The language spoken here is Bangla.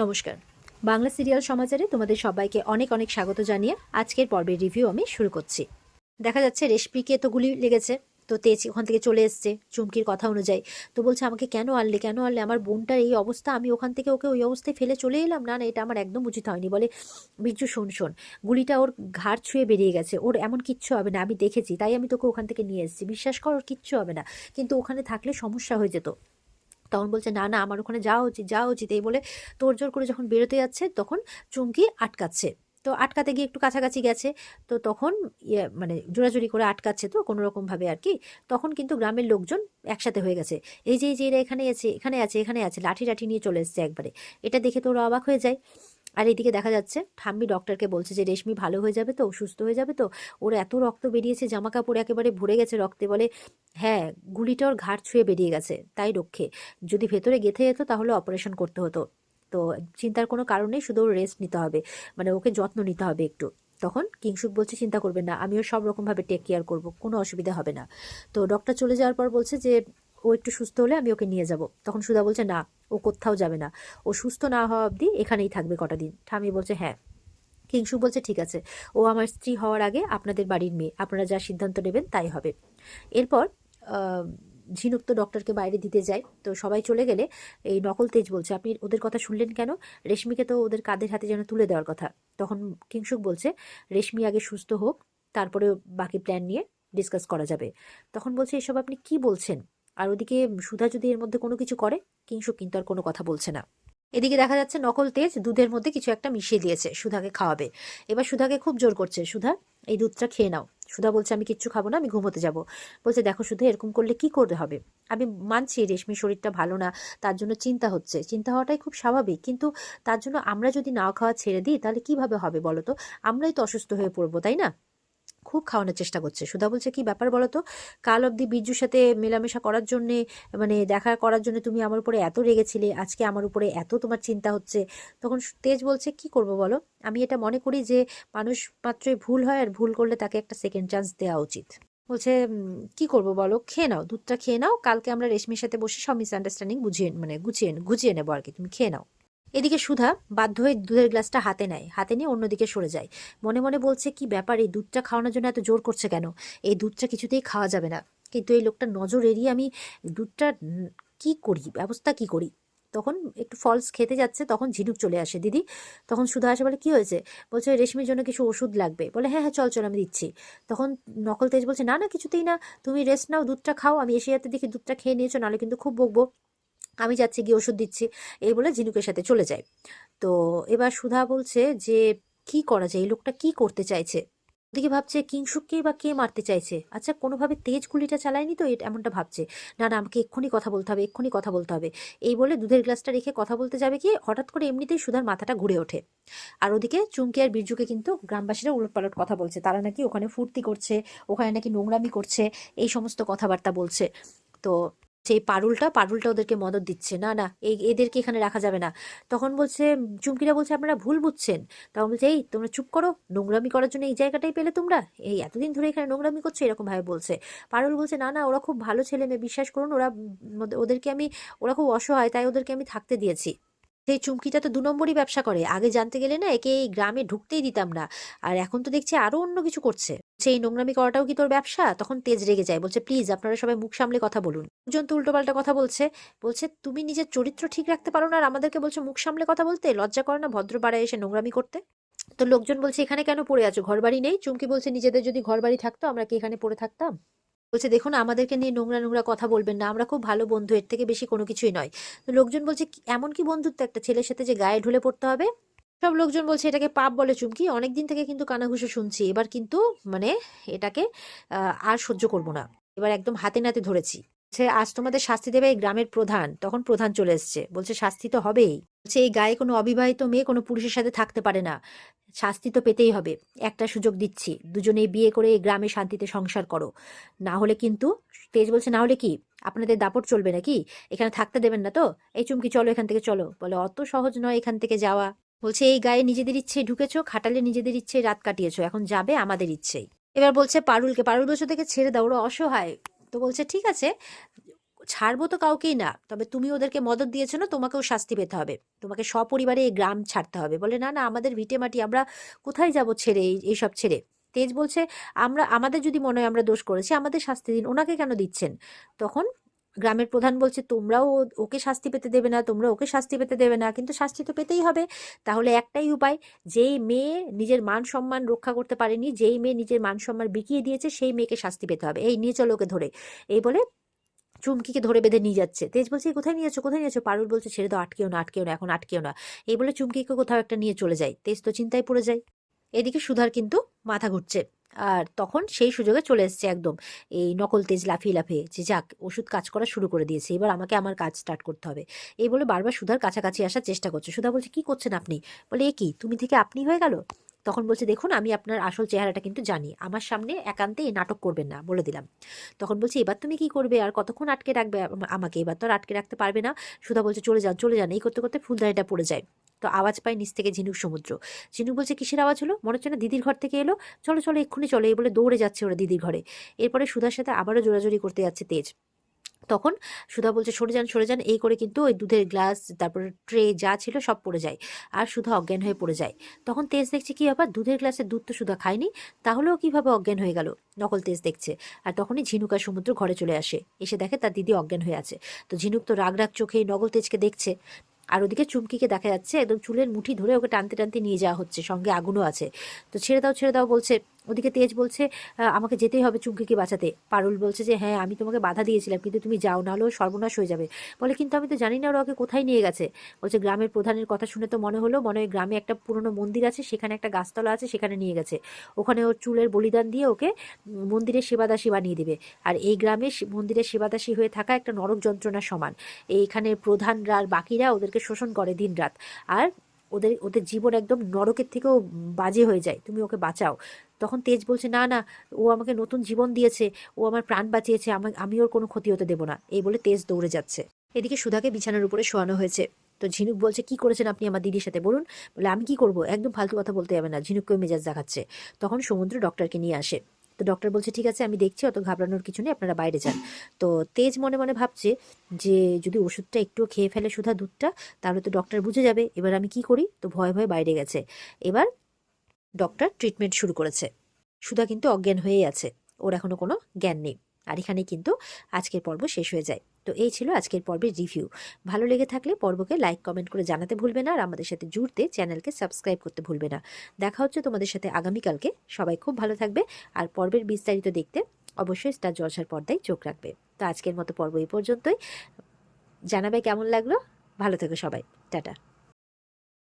নমস্কার। বাংলা সিরিয়াল সমাচারে তোমাদের সবাইকে অনেক অনেক স্বাগত জানিয়ে আজকের পর্বের রিভিউ আমি শুরু করছি। দেখা যাচ্ছে রেশমিকে তো গুলি লেগেছে, তো তেজ ওখান থেকে চলে এসছে চুমকির কথা অনুযায়ী। তো বলছে আমাকে কেন আনলে, কেন আনলে, আমার বোনটার এই অবস্থা, আমি ওখান থেকে ওকে ওই অবস্থায় ফেলে চলে এলাম, না না এটা আমার একদম উচিত হয়নি। বলে বিরজু শোন শোন, গুলিটা ওর ঘাড় ছুঁয়ে বেরিয়ে গেছে, ওর এমন কিচ্ছু হবে না, আমি দেখেছি, তাই আমি তোকে ওখান থেকে নিয়ে এসেছি, বিশ্বাস কর ওর কিচ্ছু হবে না, কিন্তু ওখানে থাকলে সমস্যা হয়ে যেত। তখন বলছে না না আমার ওখানে যাওয়া উচিত, যাওয়া উচিত। এই বলে তোড়জোড় করে যখন বেরোতে যাচ্ছে তখন চুমকি আটকাচ্ছে। তো আটকাতে গিয়ে একটু কাছাকাছি গেছে, তো তখন মানে জোরাজুরি করে আটকাচ্ছে তো কোনো রকম ভাবে আর কি। তখন কিন্তু গ্রামের লোকজন একসাথে হয়ে গেছে, এই যে এরা এখানে আছে, এখানে আছে, এখানে আছে, লাঠি লাঠি নিয়ে চলে এসছে একবারে। এটা দেখে তো ওরা অবাক হয়ে যায়। আর এদিকে দেখা যাচ্ছে ঠাম্মি ডক্টরকে বলছে যে রেশমি ভালো হয়ে যাবে তো, সুস্থ হয়ে যাবে তো, ওর এত রক্ত বেরিয়েছে, জামা কাপড় একেবারে ভরে গেছে রক্তে। বলে হ্যাঁ, গুলিটা ওর ঘাড় ছুঁয়ে বেরিয়ে গেছে, তাই রক্ষে, যদি ভেতরে গেঁথে যেত তাহলে অপারেশন করতে হতো। তো চিন্তার কোনো কারণ নেই, শুধু ওর রেস্ট নিতে হবে, মানে ওকে যত্ন নিতে হবে একটু। তখন কিংসুক বলছে চিন্তা করবেন না, আমিও সব রকমভাবে টেক কেয়ার করবো, কোনো অসুবিধা হবে না। তো ডক্টর চলে যাওয়ার পর বলছে যে ও একটু সুস্থ হলে আমি ওকে নিয়ে যাব। তখন সুধা বলছে না, ও কোথাও যাবে না, ও সুস্থ না হওয়া অবধি এখানেই থাকবে কটা দিন। ঠামি বলছে হ্যাঁ। কিংসুক বলছে ঠিক আছে, ও আমার স্ত্রী হওয়ার আগে আপনাদের বাড়ির মেয়ে, আপনারা যা সিদ্ধান্ত নেবেন তাই হবে। এরপর আহ, ঝিনুক তো ডক্টরকে বাইরে দিতে যায়, তো সবাই চলে গেলে এই নকল তেজ বলছে আপনি ওদের কথা শুনলেন কেন, রেশমিকে তো ওদের কাঁধের হাতে যেন তুলে দেওয়ার কথা। তখন কিংসুক বলছে রেশমি আগে সুস্থ হোক, তারপরে বাকি প্ল্যান নিয়ে ডিসকাস করা যাবে। তখন বলছে এসব আপনি কি বলছেন। আর ওদিকে সুধা যদি এর মধ্যে কোনো কিছু করে, কিংসুক কিন্তু আর কোনো কথা বলছে না। এদিকে দেখা যাচ্ছে নকল তেজ দুধের মধ্যে কিছু একটা মিশিয়ে দিয়েছে, সুধাকে খাওয়াবে। এবার সুধাকে খুব জোর করছে, সুধা এই দুধটা খেয়ে নাও। সুধা বলছে আমি কিচ্ছু খাবো না, আমি ঘুমোতে যাব। বলছে দেখো সুধা, এরকম করলে কি করতে হবে, আমি মানছি রেশমির শরীরটা ভালো না, তার জন্য চিন্তা হচ্ছে, চিন্তা হওয়াটাই খুব স্বাভাবিক, কিন্তু তার জন্য আমরা যদি না খাওয়া ছেড়ে দিই তাহলে কিভাবে হবে বলো তো, আমরাই তো অসুস্থ হয়ে পড়বো, তাই না। খুব খাওয়ানোর চেষ্টা করছে। সুধা বলছে কি ব্যাপার বলো তো, কাল অবধি বিরজুর সাথে মেলামেশা করার জন্যে, মানে দেখা করার জন্য তুমি আমার উপরে এত রেগেছিলে, আজকে আমার উপরে এত তোমার চিন্তা হচ্ছে। তখন তেজ বলছে কি করব বলো, আমি এটা মনে করি যে মানুষ মাত্রই ভুল হয়, আর ভুল করলে তাকে একটা সেকেন্ড চান্স দেওয়া উচিত। বলছে কি করব বলো, খেয়ে নাও, দুধটা খেয়ে নাও, কালকে আমরা রেশমির সাথে বসে সব মিসআন্ডারস্ট্যান্ডিং বুঝিয়ে, মানে গুছিয়ে গুছিয়ে নেবো আর কি, তুমি খেয়ে নাও। এদিকে সুধা বাধ্য হয়ে দুধের গ্লাসটা হাতে নেয়, হাতে নিয়ে অন্যদিকে সরে যায়। মনে মনে বলছে কি ব্যাপার, এই দুধটা খাওয়ানোর জন্য এত জোর করছে কেন, এই দুধটা কিছুতেই খাওয়া যাবে না। কিন্তু এই লোকটার নজর এড়িয়ে আমি দুধটা কি করি, ব্যবস্থা কি করি। তখন একটু ফলস খেতে যাচ্ছে, তখন ঝিনুক চলে আসে দিদি। তখন সুধা আসে, বলে কি হয়েছে, বলছে রেশমির জন্য কিছু ওষুধ লাগবে। বলে হ্যাঁ হ্যাঁ চল চল আমি দিচ্ছি। তখন নকল তেজ বলছে না না কিছুতেই না, তুমি রেস্ট নাও, দুধটা খাও, আমি এসে যাতে দেখি দুধটা খেয়ে নিয়েছো, নাহলে কিন্তু খুব বকবো, আমি যাচ্ছি গিয়ে ওষুধ দিচ্ছি। এই বলে ঝিনুকের সাথে চলে যায়। তো এবার সুধা বলছে যে কি করা যায়, এই লোকটা কি করতে চাইছে। ওদিকে ভাবছে কিংসুককেই বা কে মারতে চাইছে, আচ্ছা কোনোভাবে তেজ গুলিটা চালায়নি তো, এমনটা ভাবছে। না না আমাকে এক্ষুনি কথা বলতে হবে, এক্ষুনি কথা বলতে হবে। এই বলে দুধের গ্লাসটা রেখে কথা বলতে যাবে কি, হঠাৎ করে এমনিতেই সুধার মাথাটা ঘুরে ওঠে। আর ওদিকে চুমকি আর বীরজুকে কিন্তু গ্রামবাসীরা উলটপালট কথা বলছে, তারা নাকি ওখানে ফুর্তি করছে, ওখানে নাকি নোংরামি করছে, এই সমস্ত কথাবার্তা বলছে। তো সেই পারুলটা ওদেরকে মদত দিচ্ছে, না না এদেরকে এখানে রাখা যাবে না। তখন বলছে চুমকিরা বলছে আপনারা ভুল বুঝছেন। তখন বলছে এই তোমরা চুপ করো, নোংরামি করার জন্য এই জায়গাটাই পেলে তোমরা, এই এতদিন ধরে এখানে নোংরামি করছো, এরকম ভাবে বলছে। পারুল বলছে না না ওরা খুব ভালো ছেলে মেয়ে, বিশ্বাস করুন, ওদেরকে আমি, ওরা খুব অসহায় তাই ওদেরকে আমি থাকতে দিয়েছি। সেই চুমকিটা তো 2 নম্বরই ব্যবসা করে, আগে জানতে গেলে না একে এই গ্রামে ঢুকতেই দিতাম না, আর এখন তো দেখছি আরো অন্য কিছু করছে। সেই নোংরামি করাটাও কি তোর ব্যবসা। তখন তেজ রেগে যায়, বলছে প্লিজ আপনারা সবাই মুখ সামলে কথা বলুন। লোকজন তো উল্টোপাল্টা কথা বলছে, বলছে তুমি নিজের চরিত্র ঠিক রাখতে পারো না আর আমাদেরকে বলছো মুখ সামলে কথা বলতে, লজ্জা করে না ভদ্র পাড়ায় এসে নোংরামি করতে। তো লোকজন বলছে এখানে কেন পড়ে আছো, ঘর বাড়ি নেই। চুমকি বলছে নিজেদের যদি ঘর বাড়ি থাকতো আমরা কি এখানে পড়ে থাকতাম। বলছে দেখুন আমাদেরকে নিয়ে নোংরা নোংরা কথা বলবেন না, আমরা খুব ভালো বন্ধু, এর থেকে বেশি কোনো কিছুই নয়। তো লোকজন বলছে এমন কি বন্ধুত্ব একটা ছেলের সাথে যে গায়ে ঢুলে পড়তে হবে। সব লোকজন বলছে এটাকে পাপ বলে চুমকি, অনেকদিন থেকে কিন্তু কানাঘুষো শুনছি, এবার কিন্তু মানে এটাকে আর সহ্য করব না, এবার একদম হাতে নাতে ধরেছি। সে আজ তোমাদের শাস্তি দেবে এই গ্রামের প্রধান। তখন প্রধান চলে এসছে, বলছে শাস্তি তো হবেই, বলছে এই গায়ে কোনো অবিবাহিত মেয়ে কোনো পুরুষের সাথে থাকতে পারে না, শাস্তি তো পেতেই হবে। একটা সুযোগ দিচ্ছি, দুজনেই বিয়ে করে এই গ্রামে শান্তিতে সংসার করো, না হলে কিন্তু, তেজ বলছে না হলে কি আপনাদের দাপট চলবে নাকি, এখানে থাকতে দেবেন না তো। এই চুমকি চলো এখান থেকে চলো। বলে অত সহজ নয় এখান থেকে যাওয়া। বলছে এই গায়ে নিজেদের ইচ্ছে ঢুকেছো, খাটালে নিজেদের ইচ্ছে রাত কাটিয়েছো, এখন যাবে আমাদের ইচ্ছেই। এবার বলছে পারুলকে, পারুল বলছে থেকে ছেড়ে দাও, ওরা অসহায়। তো বলছে ঠিক আছে, ছাড়বো তো কাউকেই না, তবে তুমি ওদেরকে মদত দিয়েছো না, তোমাকেও শাস্তি পেতে হবে, তোমাকে সপরিবারে এই গ্রাম ছাড়তে হবে। বলে না না, আমাদের ভিটে মাটি, আমরা কোথায় যাব ছেড়ে, এইসব ছেড়ে। তেজ বলছে আমাদের যদি মনে হয় আমরা দোষ করেছি, আমাদের শাস্তি দিন, ওনাকে কেন দিচ্ছেন? তখন গ্রামের প্রধান বলছে তোমরাও ওকে শাস্তি পেতে দেবে না, তোমরা ওকে শাস্তি পেতে দেবে না, কিন্তু শাস্তি তো পেতেই হবে। তাহলে একটাই উপায়, যেই মেয়ে নিজের মান সম্মান রক্ষা করতে পারেনি, যেই মেয়ে নিজের মান সম্মান বিকিয়ে দিয়েছে, সেই মেয়েকে শাস্তি পেতে হবে। এই নিয়ে চলো ওকে ধরে। এই বলে চুমকিকে ধরে বেঁধে নিয়ে যাচ্ছে। তেজ বলছে কোথায় নিয়েছো, কোথায় নিয়েছো? পারুল বলছে ছেড়ে দাও, আটকেও না, আটকেও না, এখন আটকেও না। এই বলে চুমকিকে কোথাও একটা নিয়ে চলে যায়। তেজ তো চিন্তায় পড়ে যায়। এদিকে সুধার কিন্তু মাথা ঘুরছে। আর তখন সেই সুযোগে চলে এসছে একদম এই নকল তেজ লাফিয়ে লাফিয়ে, যে যাক ওষুধ কাজ করা শুরু করে দিয়েছে, এবার আমাকে আমার কাজ স্টার্ট করতে হবে। এই বলে বারবার সুধার কাছাকাছি আসার চেষ্টা করছে। সুধা বলছে কি করছেন আপনি? বলে এ কি, তুমি থেকে আপনি হয়ে গেল? তখন বলছে দেখুন, আমি আপনার আসল চেহারাটা কিন্তু জানি, আমার সামনে একান্তে এই নাটক করবেন না, বলে দিলাম। তখন বলছে এবার তুমি কি করবে, আর কতক্ষণ আটকে রাখবে আমাকে? এবার তো আর আটকে রাখতে পারবে না। সুধা বলছে চলে যান, চলে যান। এই করতে করতে ফুলদানিটা পড়ে যায়। তো আওয়াজ পায় নিচ থেকে ঝিনুক সমুদ্র। ঝিনুক বলছে কিসের আওয়াজ হলো? মনে হচ্ছে না দিদির ঘর থেকে এলো। চলো চলো, এক্ষুনি চলো। এই বলে দৌড়ে যাচ্ছে ওরা দিদির ঘরে। এরপরে সুধার সাথে আবারও জোরাজোরি করতে যাচ্ছে তেজ। তখন সুধা বলছে সরে যান, সরে যান। এই করে কিন্তু ওই দুধের গ্লাস, তারপরে ট্রে যা ছিল সব পড়ে যায়, আর সুধা অজ্ঞান হয়ে পড়ে যায়। তখন তেজ দেখছে কি ব্যাপার, দুধের গ্লাসে দুধ তো সুধা খায়নি, তাহলেও কিভাবে অজ্ঞান হয়ে গেল? নকল তেজ দেখছে। আর তখনই ঝিনুক আর সমুদ্র ঘরে চলে আসে, এসে দেখে তার দিদি অজ্ঞান হয়ে আছে। তো ঝিনুক তো রাগ রাগ চোখে নকল তেজকে দেখছে। আর ওদিকে চুমকিকে দেখা যাচ্ছে একদম চুলের মুঠি ধরে ওকে টানতে টানতে নিয়ে যাওয়া হচ্ছে, সঙ্গে আগুনও আছে। তো ছেড়ে দাও, ছেড়ে দাও বলছে। ওদিকে তেজ বলছে আমাকে যেতেই হবে চুমকিকে বাঁচাতে। পারুল বলছে যে হ্যাঁ, আমি তোমাকে বাধা দিয়েছিলাম, কিন্তু তুমি যাও, না হলেও সর্বনাশ হয়ে যাবে। বলে কিন্তু আমি তো জানি না ওরা ওকে কোথায় নিয়ে গেছে। বলছে গ্রামের প্রধানের কথা শুনে তো মনে হলো, মনে হয় গ্রামে একটা পুরনো মন্দির আছে, সেখানে একটা গাছতলা আছে, সেখানে নিয়ে গেছে। ওখানে ওর চুলের বলিদান দিয়ে ওকে মন্দিরের সেবাদাসী বানিয়ে দিবে। আর এই গ্রামে মন্দিরের সেবাদাসী হয়ে থাকা একটা নরক যন্ত্রণার সমান। এইখানে প্রধানরা আর বাকিরা ওদেরকে শোষণ করে দিনরাত। আর ওদের ওদের জীবন একদম নরকের থেকেও বাজে হয়ে যায়, তুমি ওকে বাঁচাও। তখন তেজ বলছে না না, ও আমাকে নতুন জীবন দিয়েছে, ও আমার প্রাণ বাঁচিয়েছে, আমি ওর কোনো ক্ষতি হতে দেবো না। এই বলে তেজ দৌড়ে যাচ্ছে। এদিকে সুধাকে বিছানার উপরে শোয়ানো হয়েছে। তো ঝিনুক বলছে কি করেছেন আপনি আমার দিদির সাথে, বলুন। বলে আমি কি করব, একদম ফালতু কথা বলতে যাবে না। ঝিনুককেও মেজাজ দেখাচ্ছে। তখন সমুদ্র ডক্টরকে নিয়ে আসে। তো ডক্টর বলছে ঠিক আছে, আমি দেখছি, অত ঘাবড়ানোর কিছু নেই, আপনারা বাইরে যান। তো তেজ মনে মনে ভাবছে যে যদি ওষুধটা একটু খেয়ে ফেলে সুধা দুধটা, তাহলে তো ডক্টর বুঝে যাবে। এবার আমি কি করি? তো ভয়ে ভয়ে বাইরে গেছে। এবার ডক্টর ট্রিটমেন্ট শুরু করেছে। সুধা কিন্তু অজ্ঞান হয়েই আছে, ওর এখনো কোনো জ্ঞান নেই। আর এখানে কিন্তু আজকের পর্ব শেষ হয়ে যায়। তো এই ছিল আজকের পর্বের রিভিউ। ভালো লেগে থাকলে পর্বকে লাইক কমেন্ট করে জানাতে ভুলবে না, আর আমাদের সাথে জুড়তে চ্যানেলকে সাবস্ক্রাইব করতে ভুলবে না। দেখা হচ্ছে তোমাদের সাথে আগামীকালকে। সবাই খুব ভালো থাকবে। আর পর্বের বিস্তারিত দেখতে অবশ্যই স্টার জলসার পর্দায় চোখ রাখবে। তো আজকের মতো পর্ব এই পর্যন্তই। জানাবে কেমন লাগলো। ভালো থেকো সবাই। টাটা।